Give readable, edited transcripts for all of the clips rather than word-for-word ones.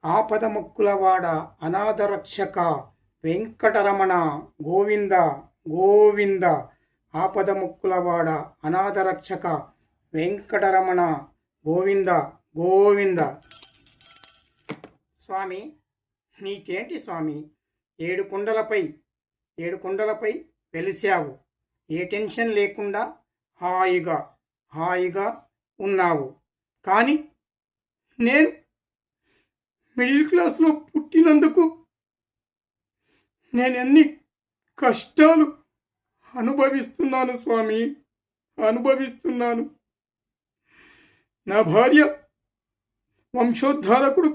ఆపదముక్కులవాడ అనాథరక్షక వెంకటరమణ గోవింద గోవింద. ఆపదముక్కులవాడ అనాథరక్షక వెంకటరమణ గోవింద గోవింద. స్వామి, నీకేంటి స్వామి, ఏడు కొండలపై వెలిసావు. ఏ టెన్షన్ లేకుండా హాయిగా ఉన్నావు. కానీ నేను మిడిల్ క్లాస్లో పుట్టినందుకు నేను ఎన్ని కష్టాలు అనుభవిస్తున్నాను స్వామి, అనుభవిస్తున్నాను. నా భార్య వంశోద్ధారకుడు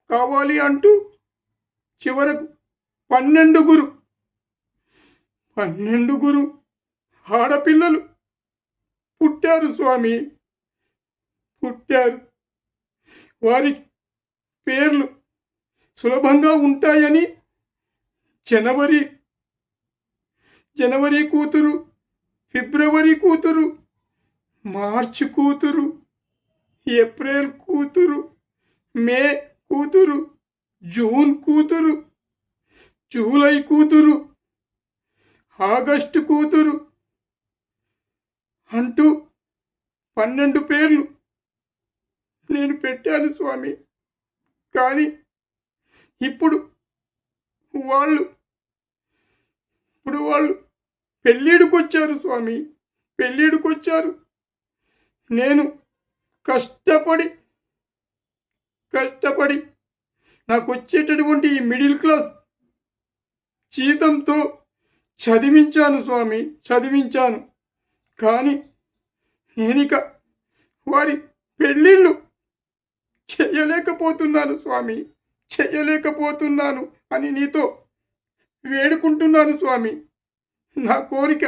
కావాలి అంటూ చివరకు 12 ఆడపిల్లలు పుట్టారు స్వామి, పుట్టారు. వారికి పేర్లు సులభంగా ఉంటాయని జనవరి కూతురు, ఫిబ్రవరి కూతురు, మార్చి కూతురు, ఏప్రిల్ కూతురు, మే కూతురు, జూన్ కూతురు, జూలై కూతురు, ఆగస్టు కూతురు అంటూ 12 పేర్లు నేను పెట్టాను స్వామి. కానీ ఇప్పుడు వాళ్ళు పెళ్ళిడికొచ్చారు స్వామి, పెళ్ళిడికొచ్చారు. నేను కష్టపడి నాకు వచ్చేటటువంటి ఈ మిడిల్ క్లాస్ జీతంతో చదివించాను స్వామి, చదివించాను. కానీ నేనిక వారి పెళ్ళిళ్ళు చేయలేకపోతున్నాను స్వామి, చేయలేకపోతున్నాను అని నీతో వేడుకుంటున్నాను స్వామి. నా కోరిక,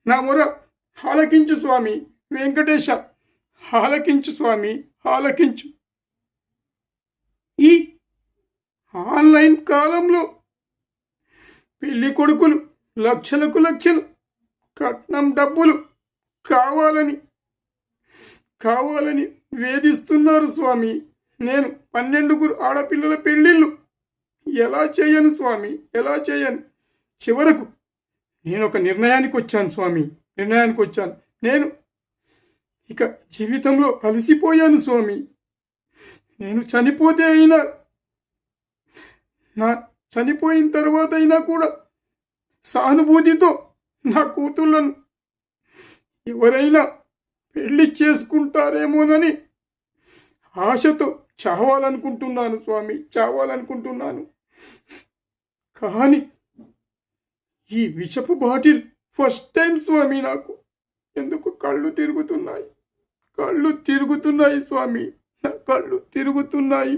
నా మొర ఆలకించు స్వామి. వెంకటేశ, ఆలకించు స్వామి, ఆలకించు. ఈ ఆన్లైన్ కాలంలో పెళ్లి కొడుకులు లక్షలకు లక్షలు కట్నం డబ్బులు కావాలని వేధిస్తున్నారు స్వామి. నేను 12 ఆడపిల్లల పెళ్ళిళ్ళు ఎలా చేయను స్వామి, ఎలా చేయను? చివరకు నేను ఒక నిర్ణయానికి వచ్చాను స్వామి, నేను ఇక జీవితంలో అలసిపోయాను స్వామి. నేను చనిపోయిన తర్వాత అయినా కూడా సానుభూతితో నా కూతుళ్ళను ఎవరైనా పెళ్లి చేసుకుంటారేమోనని ఆశతో చావాలనుకుంటున్నాను స్వామి, చావాలనుకుంటున్నాను. కానీ ఈ విషపు బాటిల్ ఫస్ట్ టైం స్వామి. నాకు ఎందుకు కళ్ళు తిరుగుతున్నాయి స్వామి, నా కళ్ళు తిరుగుతున్నాయి.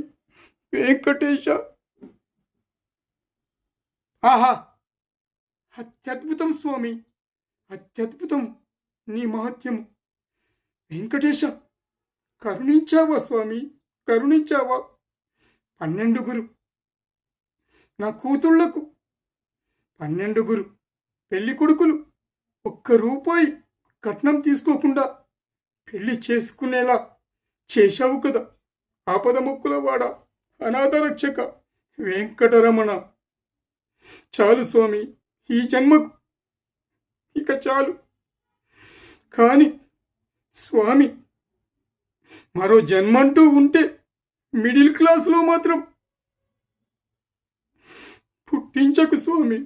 వెంకటేశ, ఆహా, అత్యద్భుతం స్వామి, అత్యద్భుతం నీ మహత్యము. వెంకటేశ, కరుణించావా స్వామి, కరుణించావా? 12 నా కూతుళ్లకు 12 పెళ్లి కొడుకులు ₹1 కట్నం తీసుకోకుండా పెళ్లి చేసుకునేలా చేశావు కదా. ఆపదముక్కులవాడ అనాథరక్షక వెంకటరమణ. చాలు స్వామి, ఈ జన్మకు ఇక చాలు. కానీ స్వామి, మరో జన్మంటూ ఉంటే మిడిల్ క్లాస్లో మాత్రం పుట్టించకు స్వామి,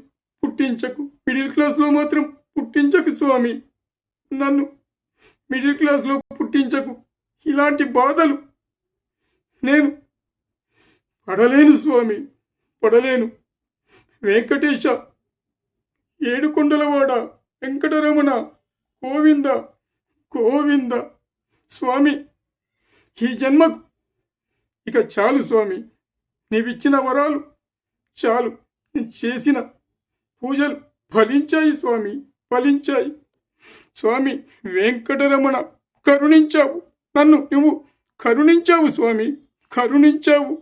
పుట్టించకు. మిడిల్ క్లాస్లో మాత్రం పుట్టించకు స్వామి, నన్ను మిడిల్ క్లాస్లో పుట్టించకు. ఇలాంటి బాధలు నేను పడలేను స్వామి, పడలేను. వెంకటేశ, ఏడుకొండలవాడ వెంకటరమణ గోవింద గోవింద. స్వామి, ఈ జన్మకు ఇక చాలు స్వామి. నీవిచ్చిన వరాలు చాలు. నేను చేసిన పూజలు ఫలించాయి స్వామి, ఫలించాయి. స్వామి వెంకటరమణ, కరుణించావు, నన్ను నువ్వు కరుణించావు స్వామి, కరుణించావు.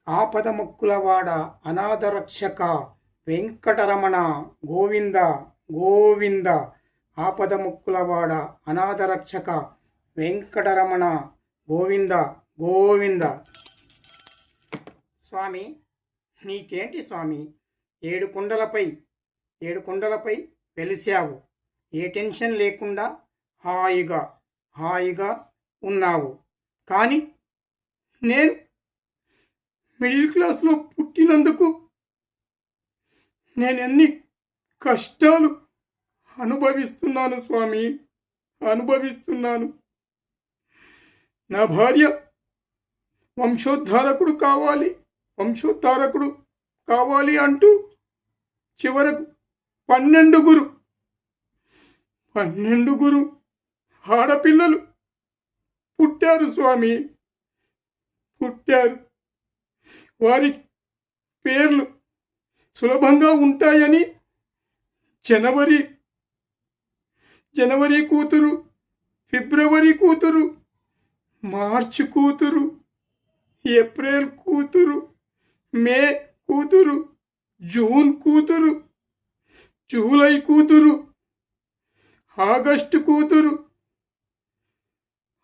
ఆపదముక్కులవాడ అనాథరక్షక వెంకటరమణ గోవింద గోవింద. ఆపదముక్కులవాడ అనాథరక్షక వెంకటరమణ గోవింద గోవింద. స్వామి, నీకేంటి స్వామి? ఏడు కొండలపై వెలిశావు. ఏ టెన్షన్ లేకుండా హాయిగా ఉన్నావు. కానీ నేను మిడిల్ క్లాస్లో పుట్టినందుకు నేను ఎన్ని కష్టాలు అనుభవిస్తున్నాను స్వామి, అనుభవిస్తున్నాను. నా భార్య వంశోద్ధారకుడు కావాలి అంటూ చివరకు 12 ఆడపిల్లలు పుట్టారు స్వామి, పుట్టారు. వారికి పేర్లు సులభంగా ఉంటాయని జనవరి కూతురు, ఫిబ్రవరి కూతురు, మార్చి కూతురు, ఏప్రిల్ కూతురు, మే కూతురు, జూన్ కూతురు, జూలై కూతురు, ఆగస్టు కూతురు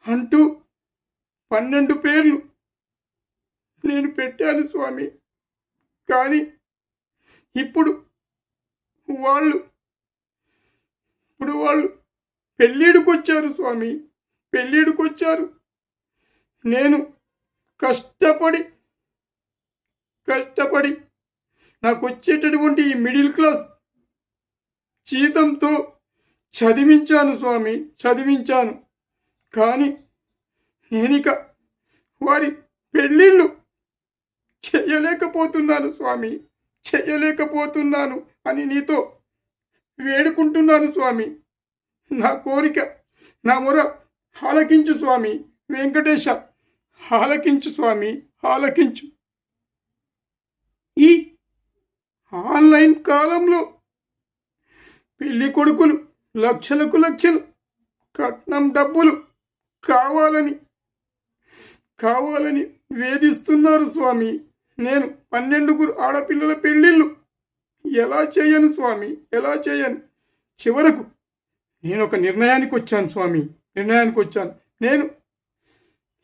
అంటూ 12 పేర్లు నేను పెట్టాను స్వామి. కానీ ఇప్పుడు వాళ్ళు పెళ్ళిడికొచ్చారు స్వామి, పెళ్ళిడికొచ్చారు. నేను కష్టపడి నాకు వచ్చేటటువంటి ఈ మిడిల్ క్లాస్ జీతంతో చదివించాను స్వామి, చదివించాను. కానీ నేనిక వారి పెళ్ళిళ్ళు చేయలేకపోతున్నాను స్వామి, చేయలేకపోతున్నాను అని నీతో వేడుకుంటున్నాను స్వామి. నా కోరిక, నా మొర ఆలకించు స్వామి. వెంకటేశ, ఆలకించు స్వామి, ఆలకించు. ఈ ఆన్లైన్ కాలంలో పెళ్లి కొడుకులు లక్షలు కట్నం డబ్బులు కావాలని వేధిస్తున్నారు స్వామి. నేను 12 ఆడపిల్లల పెళ్ళిళ్ళు ఎలా చేయను స్వామి, ఎలా చేయను? చివరకు నేను ఒక నిర్ణయానికి వచ్చాను స్వామి, నేను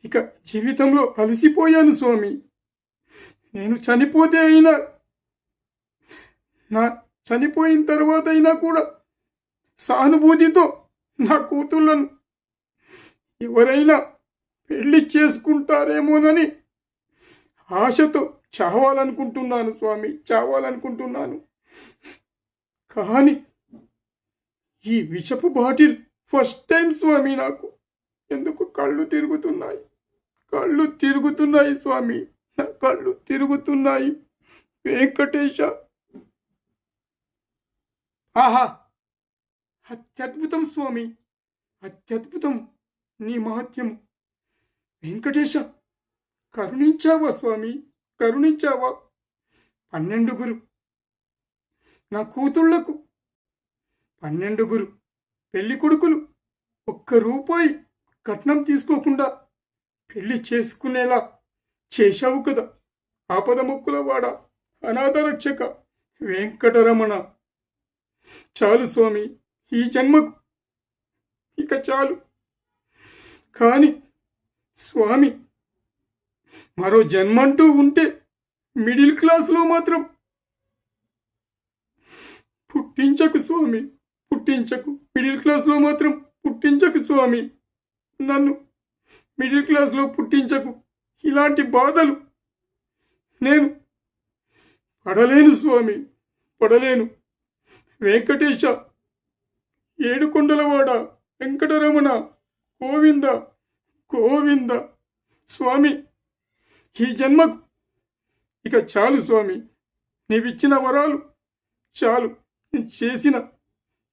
ఇక జీవితంలో అలసిపోయాను స్వామి. నేను చనిపోతే అయినా, చనిపోయిన తర్వాత అయినా కూడా సానుభూతితో నా కూతుళ్ళను ఎవరైనా పెళ్లి చేసుకుంటారేమోనని ఆశతో చావాలనుకుంటున్నాను స్వామి, చావాలనుకుంటున్నాను. కానీ ఈ విషపు బాటిల్ ఫస్ట్ టైం స్వామి. నాకు ఎందుకు కళ్ళు తిరుగుతున్నాయి స్వామి, నా కళ్ళు తిరుగుతున్నాయి. వెంకటేశ, ఆహా, అత్యద్భుతం స్వామి, అత్యద్భుతం నీ మహత్యము. వెంకటేశ, కరుణించావా స్వామి, కరుణించావా? 12 నా కూతుళ్లకు 12 పెళ్లి కొడుకులు ₹1 కట్నం తీసుకోకుండా పెళ్లి చేసుకునేలా చేశావు కదా. ఆపద మొక్కులవాడ, అనాథ రక్షక వెంకటరమణ. చాలు స్వామి, ఈ జన్మకు ఇక చాలు. కానీ స్వామి, మరో జన్మంటూ ఉంటే మిడిల్ క్లాస్లో మాత్రం పుట్టించకు స్వామి, పుట్టించకు. మిడిల్ క్లాస్లో మాత్రం పుట్టించకు స్వామి, నన్ను మిడిల్ క్లాస్లో పుట్టించకు. ఇలాంటి బాధలు నేను పడలేను స్వామి, పడలేను. వెంకటేశ, ఏడుకొండలవాడ వెంకటరమణ గోవింద గోవింద. స్వామి, ఈ జన్మకు ఇక చాలు స్వామి. నీవిచ్చిన వరాలు చాలు. చేసిన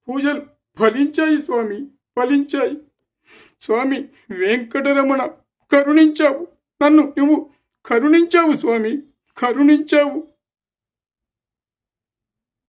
పూజలు ఫలించాయి స్వామి, ఫలించాయి. స్వామి వెంకటరమణ, కరుణించావు, నన్ను నువ్వు కరుణించావు స్వామి, కరుణించావు.